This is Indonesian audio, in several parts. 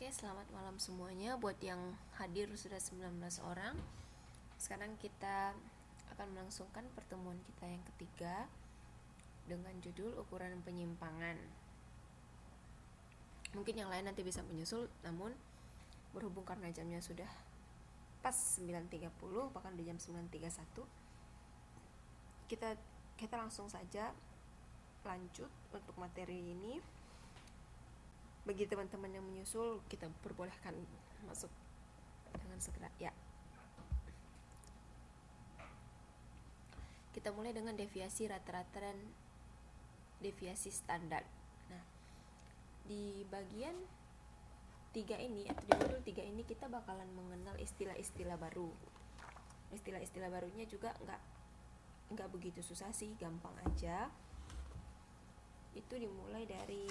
Oke, selamat malam semuanya. Buat yang hadir sudah 19 orang. Sekarang kita akan melangsungkan pertemuan kita yang ketiga dengan judul ukuran penyimpangan. Mungkin yang lain nanti bisa menyusul, namun berhubung karena jamnya sudah pas 9.30, bahkan di jam 9.31, kita langsung saja lanjut untuk materi ini. Bagi teman-teman yang menyusul, kita perbolehkan masuk dengan segera ya. Kita mulai dengan deviasi rata-rata dan deviasi standar. Nah, di bagian 3 ini atau di modul 3 ini kita bakalan mengenal istilah-istilah baru. Istilah-istilah barunya juga nggak begitu susah sih, gampang aja. Itu dimulai dari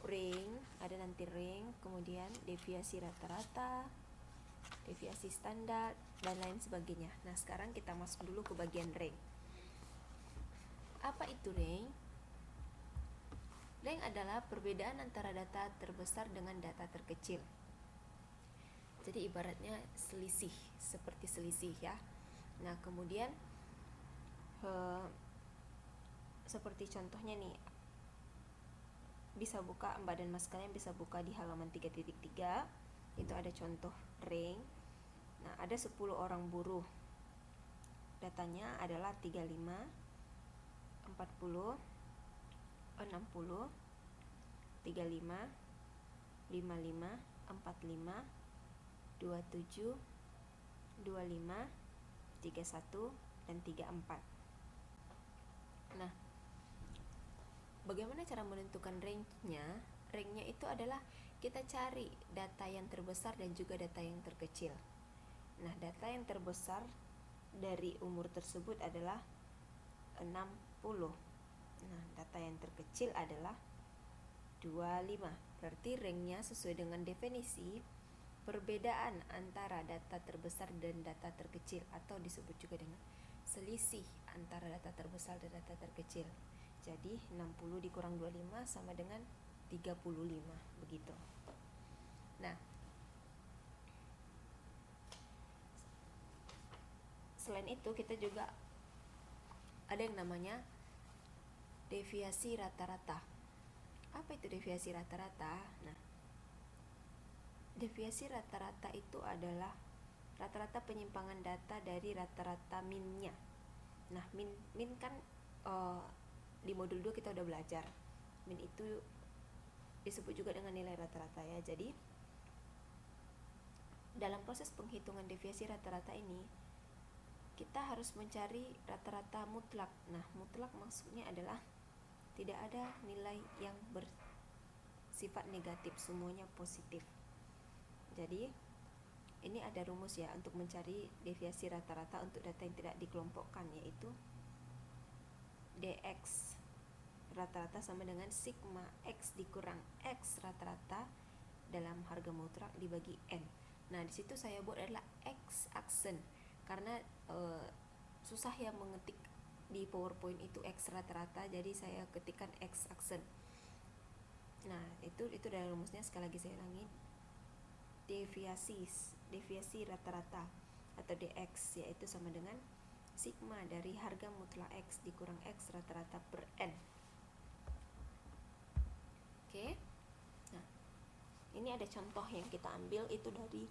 ring, ada nanti ring, kemudian deviasi rata-rata, deviasi standar, dan lain sebagainya. Nah, sekarang kita masuk dulu ke bagian ring. Apa itu ring? Ring adalah perbedaan antara data terbesar dengan data terkecil. Jadi ibaratnya selisih, seperti selisih ya. Nah, kemudian seperti contohnya nih, bisa buka, Mbak dan Mas kalian bisa buka di halaman 3.3, itu ada contoh ring. Nah, ada 10 orang buruh. Datanya adalah 35, 40, 60, 35, 55, 45, 27, 25, 31, dan 34. Nah, bagaimana cara menentukan range-nya? Range-nya itu adalah kita cari data yang terbesar dan juga data yang terkecil. Nah, data yang terbesar dari umur tersebut adalah 60. Nah, data yang terkecil adalah 25. Berarti range-nya sesuai dengan definisi perbedaan antara data terbesar dan data terkecil, atau disebut juga dengan selisih antara data terbesar dan data terkecil. Jadi 60 dikurang 25 sama dengan 35, begitu. Nah, selain itu kita juga ada yang namanya deviasi rata-rata. Apa itu deviasi rata-rata? Nah, deviasi rata-rata itu adalah rata-rata penyimpangan data dari rata-rata min-nya. Nah, min kan di modul 2 kita udah belajar. Min itu disebut juga dengan nilai rata-rata ya. Jadi dalam proses penghitungan deviasi rata-rata ini kita harus mencari rata-rata mutlak. Nah, mutlak maksudnya adalah tidak ada nilai yang bersifat negatif, semuanya positif. Jadi ini ada rumus ya untuk mencari deviasi rata-rata untuk data yang tidak dikelompokkan, yaitu dx rata-rata sama dengan sigma x dikurang x rata-rata dalam harga mutlak dibagi n. Nah, di situ saya buat adalah x aksen karena susah ya mengetik di PowerPoint itu x rata-rata, jadi saya ketikkan x aksen. Nah, itu dari rumusnya. Sekali lagi saya ulangi, deviasi rata-rata atau dx yaitu sama dengan sigma dari harga mutlak x dikurang x rata-rata per n. Oke. Nah, ini ada contoh yang kita ambil itu dari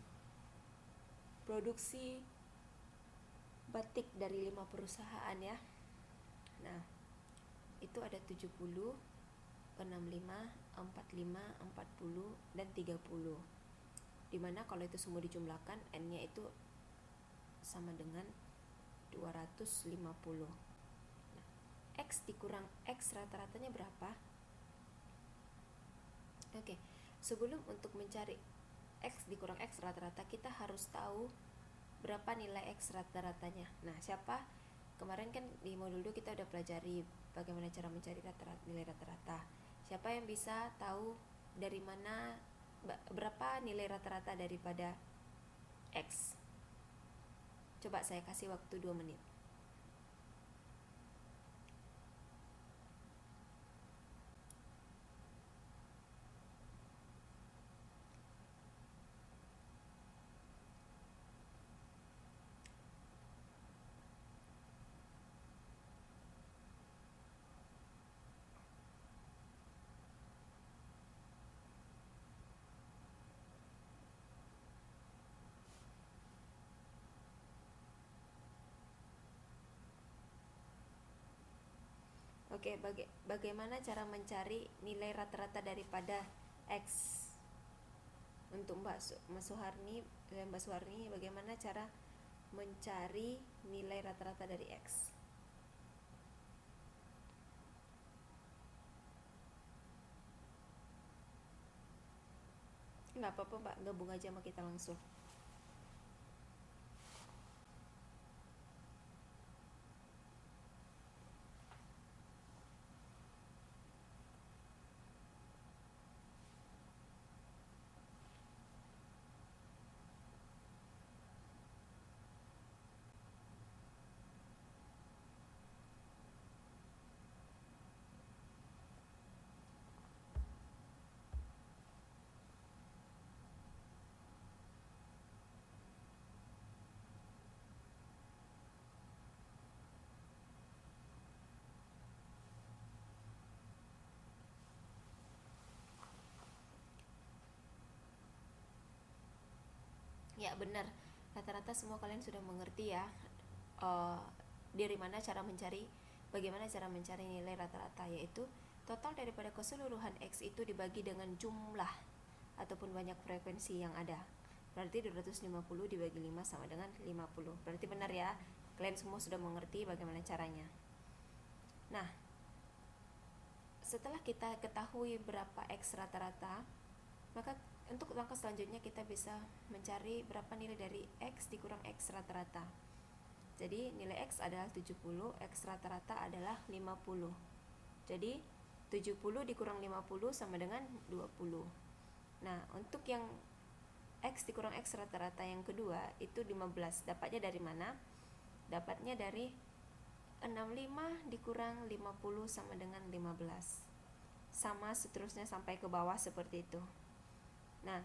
produksi batik dari 5 perusahaan ya. Nah, itu ada 70, 65, 45, 40, dan 30. Dimana kalau itu semua dijumlahkan, n-nya itu sama dengan 250. Nah, x dikurang x rata-ratanya berapa? Oke, sebelum untuk mencari x dikurang x rata-rata, kita harus tahu berapa nilai x rata-ratanya. Nah, kemarin kan di modul 2 kita udah pelajari bagaimana cara mencari nilai rata-rata. Siapa yang bisa tahu dari mana berapa nilai rata-rata daripada x? Coba saya kasih waktu 2 menit. Oke, bagaimana cara mencari nilai rata-rata daripada X? Untuk Mbak Suharni, bagaimana cara mencari nilai rata-rata dari X? Nggak apa-apa Mbak, gabung aja sama kita langsung. Ya benar, rata-rata semua kalian sudah mengerti ya, uh, dari mana cara mencari, bagaimana cara mencari nilai rata-rata, yaitu total daripada keseluruhan X itu dibagi dengan jumlah ataupun banyak frekuensi yang ada. Berarti 250 dibagi 5 sama dengan 50. Berarti benar ya, kalian semua sudah mengerti bagaimana caranya. Nah, setelah kita ketahui berapa X rata-rata, maka untuk langkah selanjutnya kita bisa mencari berapa nilai dari X dikurang X rata-rata. Jadi nilai X adalah 70, X rata-rata adalah 50. Jadi 70 dikurang 50 sama dengan 20. Nah, untuk yang X dikurang X rata-rata yang kedua itu 15. Dapatnya dari mana? Dapatnya dari 65 dikurang 50 sama dengan 15. Sama seterusnya sampai ke bawah seperti itu. Nah,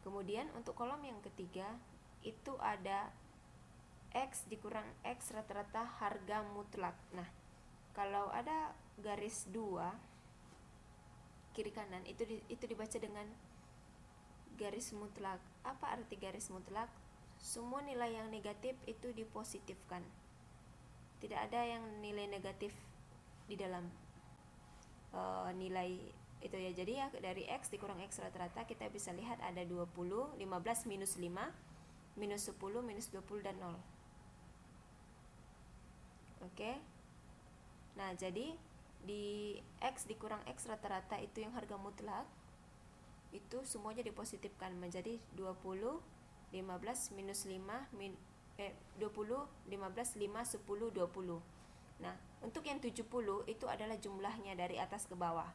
kemudian untuk kolom yang ketiga itu ada X dikurang X rata-rata harga mutlak. Nah, kalau ada garis 2 kiri kanan itu dibaca dengan garis mutlak. Apa arti garis mutlak? Semua nilai yang negatif itu dipositifkan. Tidak ada yang nilai negatif di dalam nilai itu ya. Jadi ya dari X dikurang X rata-rata kita bisa lihat ada 20, 15 minus 5, minus 10, minus 20 dan 0. Oke. Nah, jadi di X dikurang X rata-rata itu yang harga mutlak itu semuanya dipositifkan menjadi 20, 15 minus 5 20, 15, 5, 10, 20. Nah, untuk yang 70 itu adalah jumlahnya dari atas ke bawah.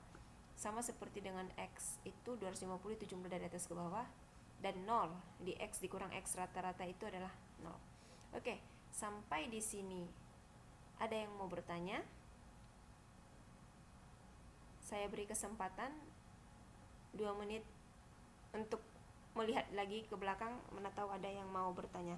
Sama seperti dengan X itu 250 itu jumlah dari atas ke bawah, dan 0 di X dikurang X rata-rata itu adalah 0. Oke, sampai di sini ada yang mau bertanya? Saya beri kesempatan 2 menit untuk melihat lagi ke belakang, mana tahu ada yang mau bertanya.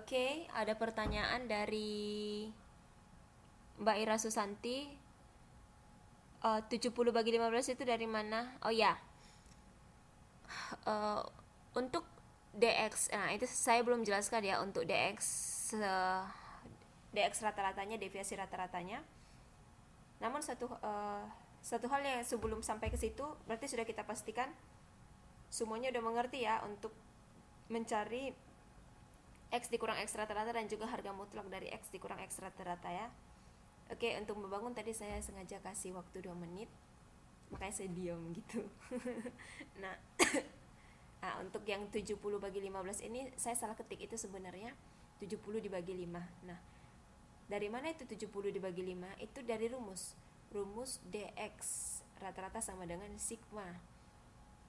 Oke, ada pertanyaan dari Mbak Ira Susanti. 70 bagi 15 itu dari mana? Oh ya, uh, untuk DX, nah itu saya belum jelaskan ya. Untuk DX rata-ratanya, deviasi rata-ratanya. Namun satu hal yang sebelum sampai ke situ, berarti sudah kita pastikan semuanya udah mengerti ya untuk mencari X dikurang X rata-rata dan juga harga mutlak dari X dikurang X rata-rata ya. Oke, untuk membangun tadi saya sengaja kasih waktu 2 menit, makanya saya diam gitu. Nah, untuk yang 70 bagi 15 ini saya salah ketik, itu sebenarnya 70 dibagi 5. Nah, dari mana itu 70 dibagi 5? Itu dari rumus DX rata-rata sama dengan sigma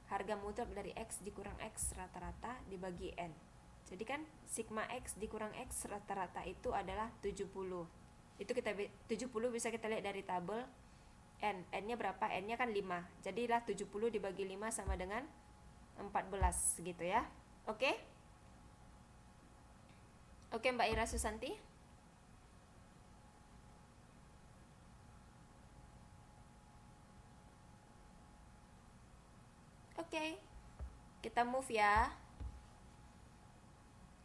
harga mutlak dari X dikurang X rata-rata dibagi N. Jadi kan sigma X dikurang X rata-rata itu adalah 70. Itu 70 bisa kita lihat dari tabel N-nya berapa? N-nya kan 5. Jadilah 70 dibagi 5 sama dengan 14 gitu ya. Oke? Oke, Mbak Ira Susanti. Oke. Kita move ya.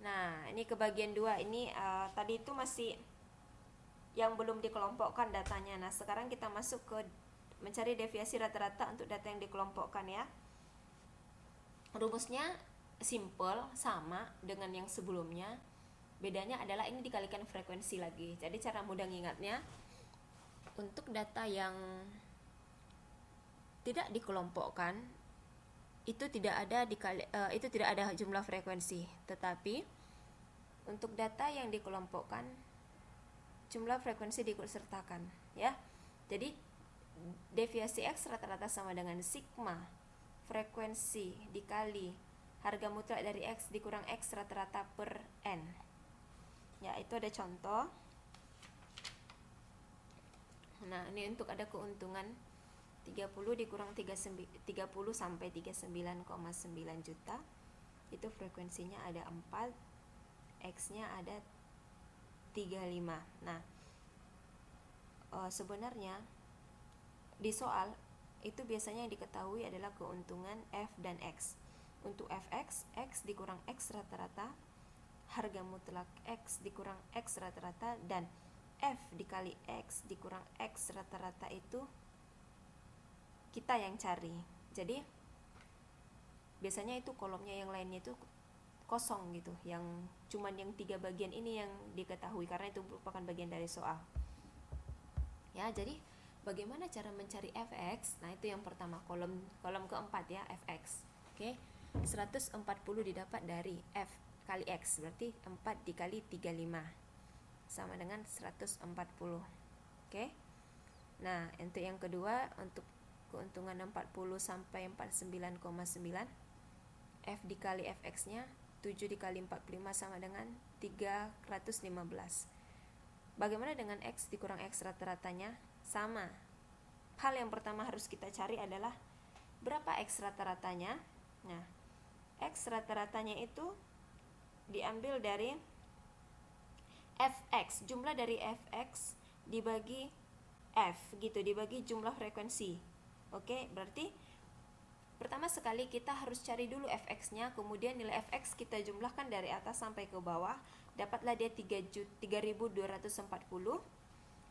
Nah, ini ke bagian 2. Ini tadi itu masih yang belum dikelompokkan datanya. Nah, sekarang kita masuk ke mencari deviasi rata-rata untuk data yang dikelompokkan ya. Rumusnya simple, sama dengan yang sebelumnya. Bedanya adalah ini dikalikan frekuensi lagi. Jadi cara mudah ngingatnya, untuk data yang tidak dikelompokkan itu tidak ada jumlah frekuensi, tetapi untuk data yang dikelompokkan jumlah frekuensi diikutsertakan ya. Jadi deviasi X rata-rata sama dengan sigma frekuensi dikali harga mutlak dari X dikurang X rata-rata per N. Ya, itu ada contoh. Nah, ini untuk ada keuntungan 30 dikurang 30 sampai 39,9 juta. Itu frekuensinya ada 4, X-nya ada 35. Nah, sebenarnya di soal itu biasanya yang diketahui adalah keuntungan F dan X. Untuk Fx, X dikurang X rata-rata, harga mutlak X dikurang X rata-rata, dan F dikali X dikurang X rata-rata itu kita yang cari. Jadi biasanya itu kolomnya yang lainnya itu kosong gitu, yang cuman yang 3 bagian ini yang diketahui karena itu merupakan bagian dari soal ya. Jadi bagaimana cara mencari Fx? Nah, itu yang pertama, kolom keempat ya, Fx. Oke, 140 didapat dari F kali X, berarti 4 dikali 35 sama dengan 140. Oke. Nah, untuk yang kedua, untuk keuntungan 40 sampai 49,9, F dikali Fx nya 7 dikali 45 sama dengan 315. Bagaimana dengan X dikurang X rata-ratanya? Sama. Hal yang pertama harus kita cari adalah berapa X rata-ratanya. Nah, X rata-ratanya itu diambil dari Fx, jumlah dari Fx dibagi F gitu, dibagi jumlah frekuensi. Oke, berarti pertama sekali kita harus cari dulu Fx-nya, kemudian nilai Fx kita jumlahkan dari atas sampai ke bawah, dapatlah dia 3240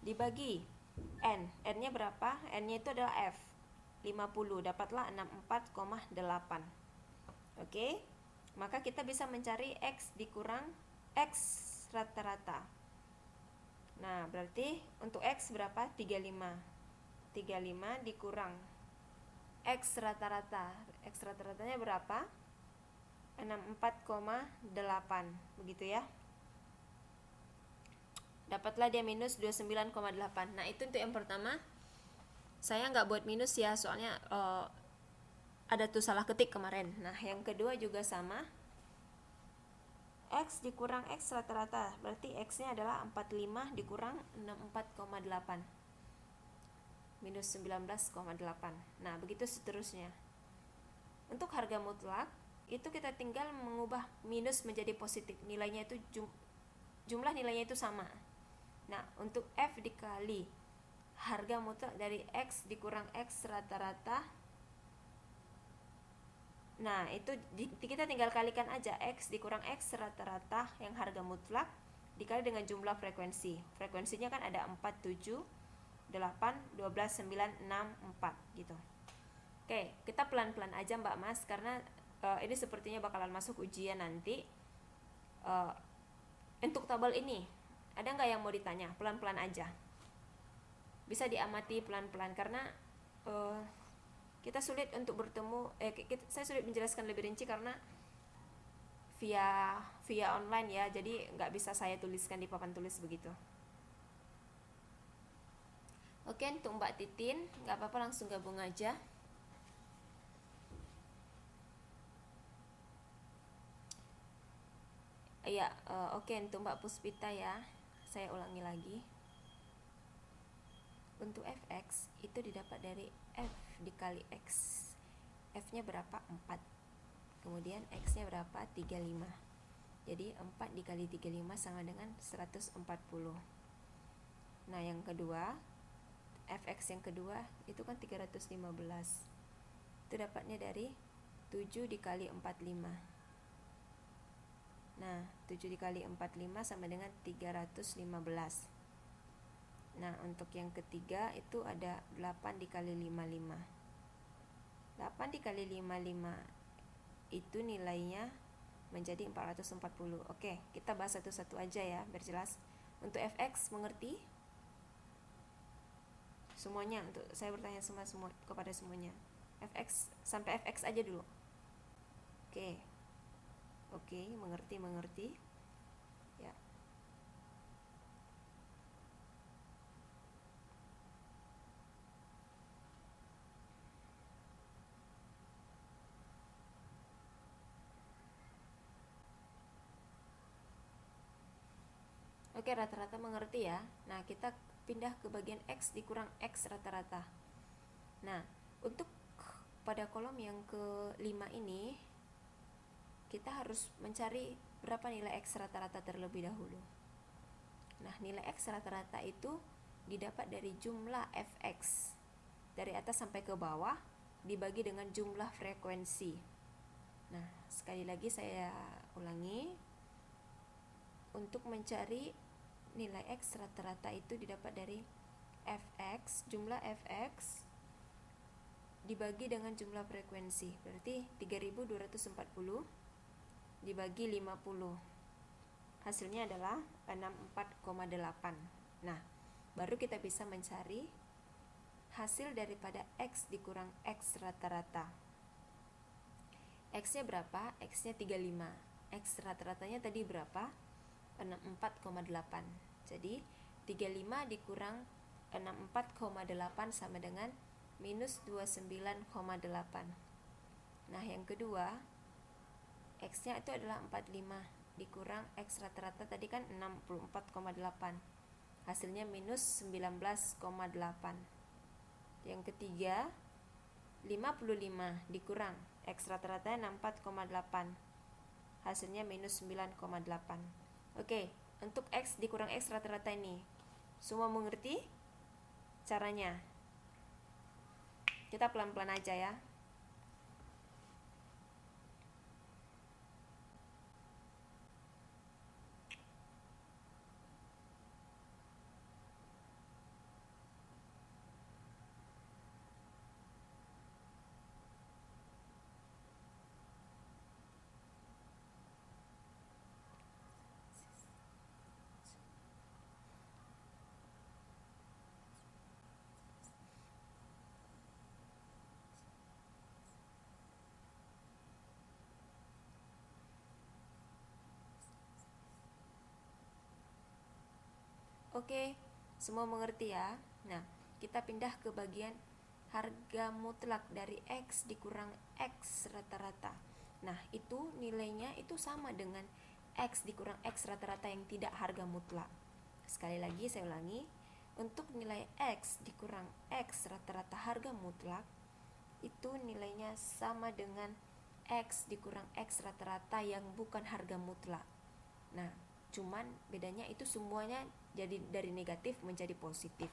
dibagi N. N-nya berapa? N-nya itu adalah F, 50, dapatlah 64,8. Oke, maka kita bisa mencari X dikurang X rata-rata. Nah, berarti untuk X berapa? 35 dikurang X rata-rata. X rata-ratanya berapa? 64,8, begitu ya. Dapatlah dia minus 29,8. Nah, itu untuk yang pertama. Saya nggak buat minus ya, soalnya ada tuh salah ketik kemarin. Nah, yang kedua juga sama. X dikurang X rata-rata, berarti X-nya adalah 45 dikurang 64,8. Minus 19,8. Nah, begitu seterusnya. Untuk harga mutlak itu kita tinggal mengubah minus menjadi positif, nilainya itu jumlah nilainya itu sama. Nah, untuk F dikali harga mutlak dari X dikurang X rata-rata, nah itu kita tinggal kalikan aja, X dikurang X rata-rata yang harga mutlak dikali dengan jumlah frekuensi. Frekuensinya kan ada 4, 7, 8, 12, 9, 6, 4 gitu. Oke, kita pelan-pelan aja Mbak Mas, karena ini sepertinya bakalan masuk ujian nanti. Untuk tabel ini ada nggak yang mau ditanya? Pelan-pelan aja, bisa diamati pelan-pelan, karena kita sulit untuk bertemu, saya sulit menjelaskan lebih rinci karena via online ya, jadi nggak bisa saya tuliskan di papan tulis begitu. Oke, untuk Mbak Titin nggak apa-apa, langsung gabung aja. Ya, oke, untuk Mbak Puspita ya, saya ulangi lagi. Untuk fx itu didapat dari f dikali x. F-nya berapa? 4. Kemudian x-nya berapa? 35. Jadi 4 dikali 35 sama dengan 140. Nah, yang kedua, fx yang kedua itu kan 315. Itu dapatnya dari 7 dikali 45. Nah, 7 dikali 45 sama dengan 315. Nah, untuk yang ketiga itu ada 8 dikali 55. 8 dikali 55 itu nilainya menjadi 440. Oke, kita bahas satu-satu aja ya, biar jelas. Untuk fx mengerti? Semuanya, untuk saya bertanya semua kepada semuanya. Fx sampai fx aja dulu. Oke, mengerti. Ya. Oke, rata-rata mengerti ya. Nah, kita pindah ke bagian X dikurang X rata-rata. Nah, untuk pada kolom yang ke-5 ini kita harus mencari berapa nilai X rata-rata terlebih dahulu. Nah, nilai X rata-rata itu didapat dari jumlah Fx dari atas sampai ke bawah dibagi dengan jumlah frekuensi. Nah, sekali lagi saya ulangi. Untuk mencari nilai X rata-rata itu didapat dari Fx, jumlah Fx dibagi dengan jumlah frekuensi. Berarti 3240 dibagi 50. Hasilnya adalah 64,8. Nah, baru kita bisa mencari hasil daripada X dikurang X rata-rata. X-nya berapa? X-nya 35. X rata-ratanya tadi berapa? 64,8. Jadi 35 dikurang 64,8 sama dengan minus 29,8. Nah, yang kedua, X-nya itu adalah 45 dikurang X rata-rata tadi kan 64,8. Hasilnya minus 19,8. Yang ketiga, 55 dikurang X rata-ratanya 64,8. Hasilnya minus 9,8. Oke, untuk X dikurang X rata-rata ini semua mengerti caranya? Kita pelan-pelan aja ya. Oke, semua mengerti ya. Nah, kita pindah ke bagian harga mutlak dari X dikurang X rata-rata. Nah, itu nilainya itu sama dengan X dikurang X rata-rata yang tidak harga mutlak. Sekali lagi saya ulangi, untuk nilai X dikurang X rata-rata harga mutlak itu nilainya sama dengan X dikurang X rata-rata yang bukan harga mutlak. Nah, cuman bedanya itu semuanya jadi dari negatif menjadi positif.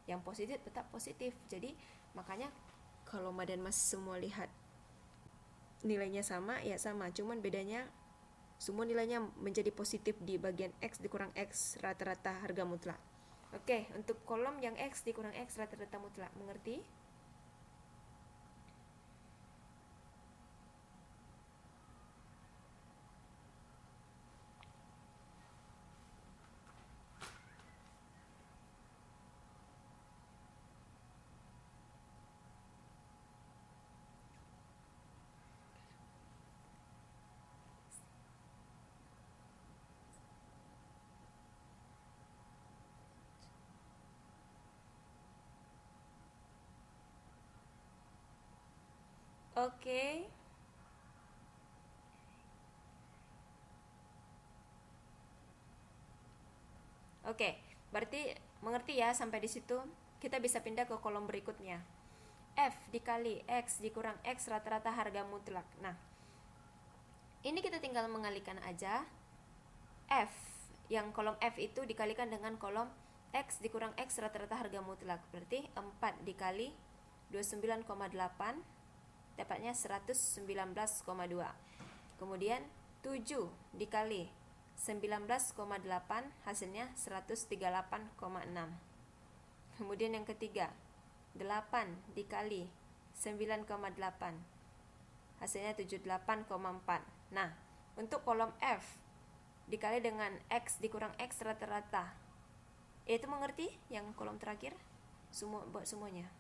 Yang positif tetap positif. Jadi makanya kalau Ma dan Mas semua lihat nilainya sama, ya sama, cuman bedanya semua nilainya menjadi positif di bagian X dikurang X rata-rata harga mutlak. Oke, untuk kolom yang X dikurang X rata-rata mutlak, mengerti? Oke. Oke, berarti mengerti ya sampai di situ. Kita bisa pindah ke kolom berikutnya. F dikali X dikurang X rata-rata harga mutlak. Nah, ini kita tinggal mengalihkan aja. F, yang kolom F itu dikalikan dengan kolom X dikurang X rata-rata harga mutlak. Berarti 4 dikali 29,8 dapatnya 119,2. Kemudian 7 dikali 19,8 hasilnya 138,6. Kemudian yang ketiga 8 dikali 9,8 hasilnya 78,4. Nah, untuk kolom F dikali dengan X dikurang X rata-rata, itu mengerti yang kolom terakhir? Semua buat semuanya.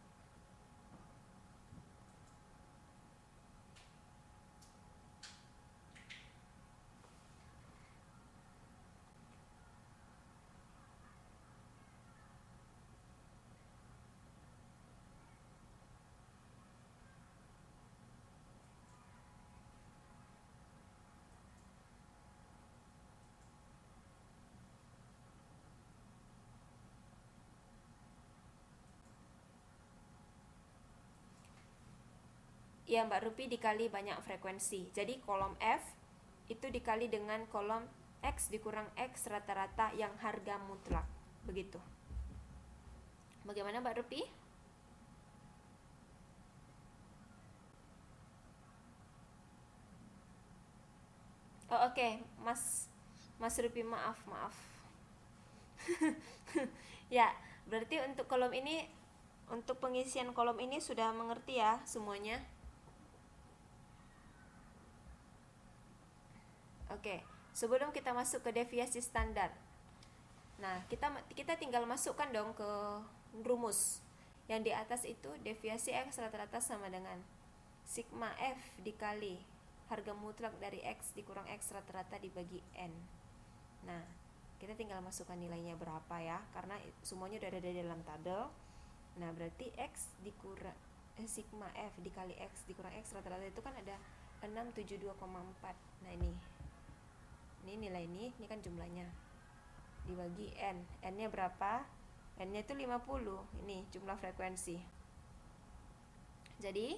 Ya, Mbak Rupi dikali banyak frekuensi. Jadi kolom F itu dikali dengan kolom X dikurang X rata-rata yang harga mutlak. Begitu. Bagaimana Mbak Rupi? Oh, oke. Mas Rupi, maaf. Ya, berarti untuk kolom ini, untuk pengisian kolom ini sudah mengerti ya semuanya? Oke, sebelum kita masuk ke deviasi standar. Nah, kita tinggal masukkan dong ke rumus. Yang di atas itu deviasi X rata-rata sama dengan sigma F dikali harga mutlak dari X dikurang X rata-rata dibagi N. Nah, kita tinggal masukkan nilainya berapa ya, karena semuanya udah ada di dalam tabel. Nah, berarti X dikurang sigma F dikali X dikurang X rata-rata itu kan ada 672,4. Nah, ini nilai ini kan jumlahnya dibagi N. N-nya berapa? N-nya itu 50. Ini jumlah frekuensi. Jadi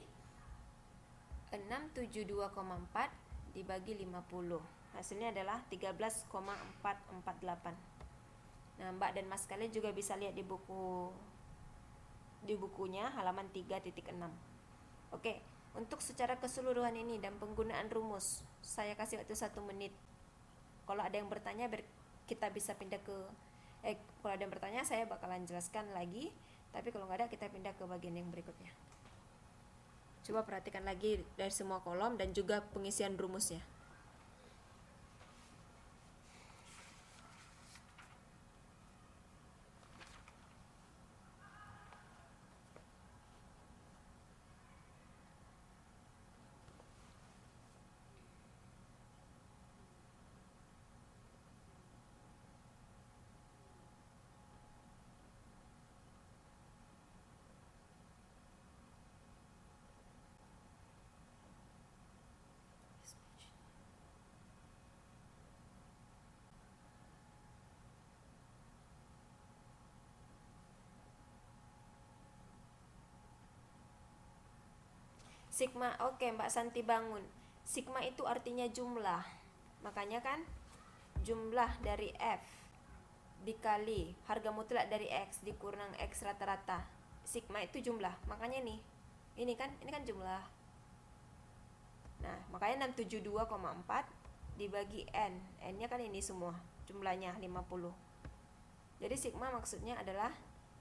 672,4 dibagi 50. Hasilnya adalah 13,448. Nah, Mbak dan Mas kalian juga bisa lihat di bukunya halaman 3.6. Oke, untuk secara keseluruhan ini dan penggunaan rumus, saya kasih waktu 1 menit. Kalau ada yang bertanya, kita bisa pindah ke kalau ada yang bertanya saya bakalan jelaskan lagi, tapi kalau nggak ada kita pindah ke bagian yang berikutnya. Coba perhatikan lagi dari semua kolom dan juga pengisian rumusnya. Sigma, oke Mbak Santi bangun. Sigma itu artinya jumlah. Makanya kan jumlah dari F dikali harga mutlak dari X dikurang X rata-rata. Sigma itu jumlah, makanya nih ini kan jumlah. Nah, makanya 672,4 dibagi N. N-nya kan ini semua, jumlahnya 50. Jadi sigma maksudnya adalah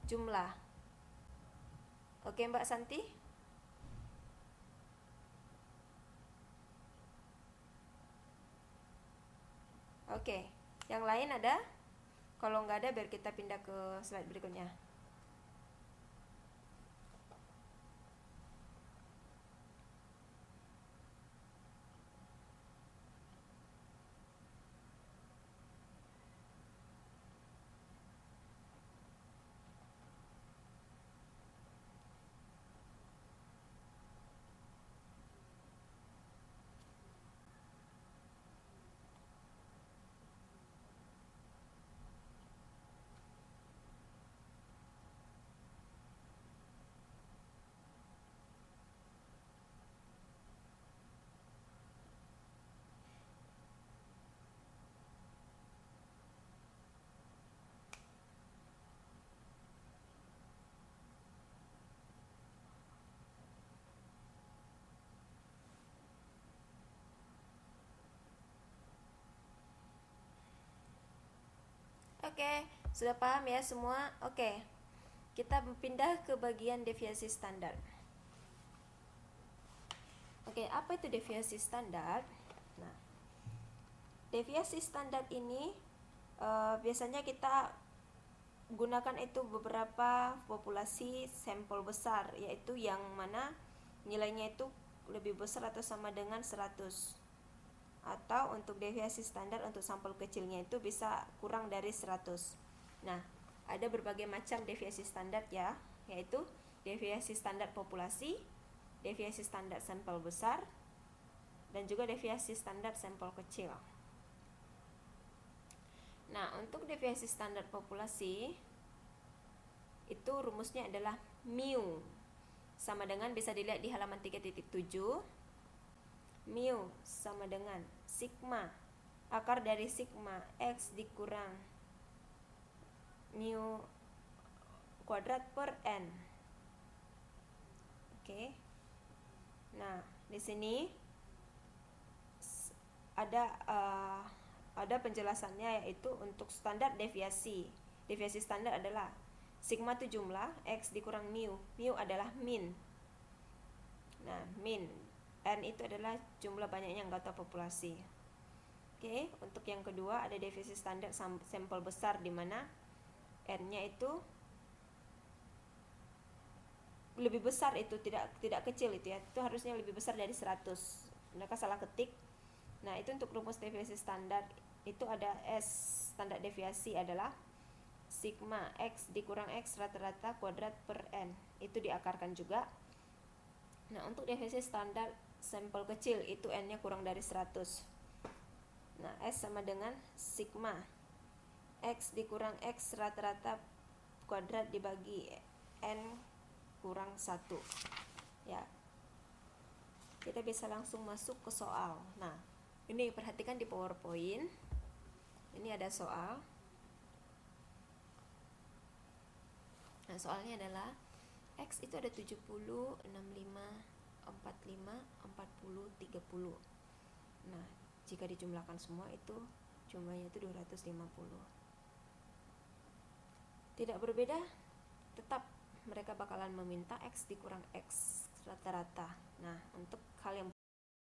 jumlah. Oke Mbak Santi? Oke, yang lain ada? Kalau nggak ada, biar kita pindah ke slide berikutnya. Oke, sudah paham ya semua? Oke, kita pindah ke bagian deviasi standar. Oke, apa itu deviasi standar? Nah, deviasi standar ini biasanya kita gunakan itu beberapa populasi sampel besar, yaitu yang mana nilainya itu lebih besar atau sama dengan 100. Atau untuk deviasi standar untuk sampel kecilnya itu bisa kurang dari 100. Nah, ada berbagai macam deviasi standar ya, yaitu deviasi standar populasi, deviasi standar sampel besar, dan juga deviasi standar sampel kecil. Nah, untuk deviasi standar populasi itu rumusnya adalah mu sama dengan, bisa dilihat di halaman 3.7, mu sama dengan sigma akar dari sigma X dikurang mu kuadrat per N. Oke. Nah, di sini ada penjelasannya, yaitu untuk standar deviasi. Deviasi standar adalah sigma itu jumlah, X dikurang mu. Mu adalah min. Nah, min. N itu adalah jumlah banyaknya anggota populasi. Oke, untuk yang kedua ada deviasi standar sampel besar, di mana N-nya itu lebih besar, itu tidak kecil itu ya. Itu harusnya lebih besar dari 100. Mereka salah ketik. Nah, itu untuk rumus deviasi standar itu ada S. Standar deviasi adalah sigma X dikurang X rata-rata kuadrat per N. Itu diakarkan juga. Nah, untuk deviasi standar sampel kecil itu N-nya kurang dari 100. Nah, S sama dengan sigma X dikurang X rata-rata kuadrat dibagi N kurang 1. Ya. Kita bisa langsung masuk ke soal. Nah, ini perhatikan di PowerPoint. Ini ada soal. Nah, soalnya adalah X itu ada 70, 65, 45, 40, 30. Nah, jika dijumlahkan semua itu jumlahnya itu 250. Tidak berbeda, tetap mereka bakalan meminta X dikurang X rata-rata. Nah, untuk hal yang